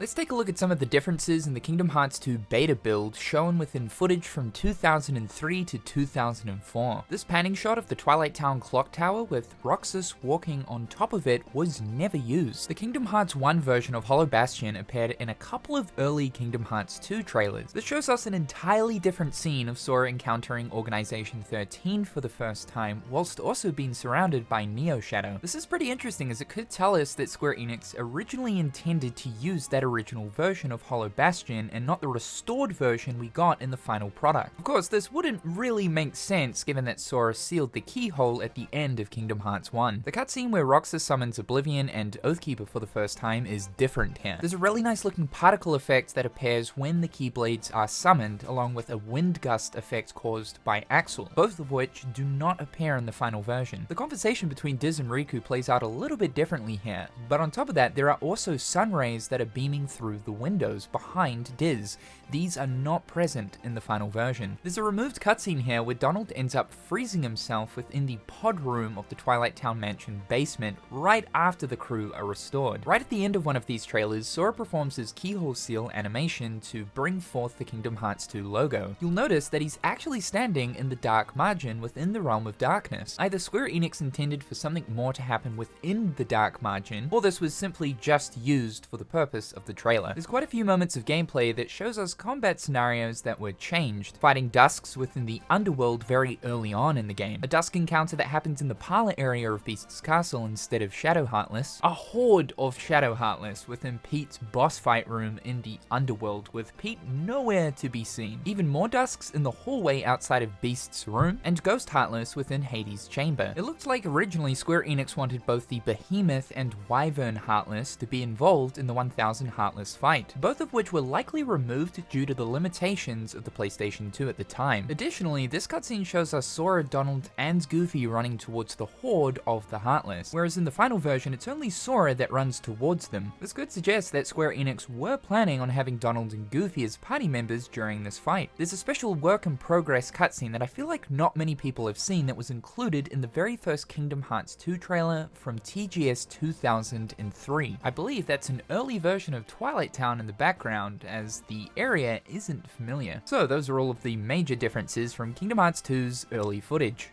Let's take a look at some of the differences in the Kingdom Hearts 2 beta build shown within footage from 2003 to 2004. This panning shot of the Twilight Town clock tower with Roxas walking on top of it was never used. The Kingdom Hearts 1 version of Hollow Bastion appeared in a couple of early Kingdom Hearts 2 trailers. This shows us an entirely different scene of Sora encountering Organization 13 for the first time, whilst also being surrounded by Neo Shadow. This is pretty interesting as it could tell us that Square Enix originally intended to use that original version of Hollow Bastion and not the restored version we got in the final product. Of course, this wouldn't really make sense given that Sora sealed the keyhole at the end of Kingdom Hearts 1. The cutscene where Roxas summons Oblivion and Oathkeeper for the first time is different here. There's a really nice looking particle effect that appears when the Keyblades are summoned, along with a wind gust effect caused by Axel, both of which do not appear in the final version. The conversation between Diz and Riku plays out a little bit differently here, but on top of that, there are also sun rays that are beaming through the windows behind Diz. These are not present in the final version. There's a removed cutscene here where Donald ends up freezing himself within the pod room of the Twilight Town Mansion basement right after the crew are restored. Right at the end of one of these trailers, Sora performs his keyhole seal animation to bring forth the Kingdom Hearts 2 logo. You'll notice that he's actually standing in the dark margin within the realm of darkness. Either Square Enix intended for something more to happen within the dark margin, or this was simply just used for the purpose of the trailer. There's quite a few moments of gameplay that shows us combat scenarios that were changed, fighting Dusks within the underworld very early on in the game, a Dusk encounter that happens in the parlor area of Beast's Castle instead of Shadow Heartless, a horde of Shadow Heartless within Pete's boss fight room in the underworld with Pete nowhere to be seen, even more Dusks in the hallway outside of Beast's room, and Ghost Heartless within Hades' chamber. It looked like originally Square Enix wanted both the Behemoth and Wyvern Heartless to be involved in the 1000 Heartless fight, both of which were likely removed due to the limitations of the PlayStation 2 at the time. Additionally, this cutscene shows us Sora, Donald, and Goofy running towards the horde of the Heartless, whereas in the final version it's only Sora that runs towards them. This could suggest that Square Enix were planning on having Donald and Goofy as party members during this fight. There's a special work in progress cutscene that I feel like not many people have seen that was included in the very first Kingdom Hearts 2 trailer from TGS 2003. I believe that's an early version of Twilight Town in the background, as the area isn't familiar. So those are all of the major differences from Kingdom Hearts 2's early footage.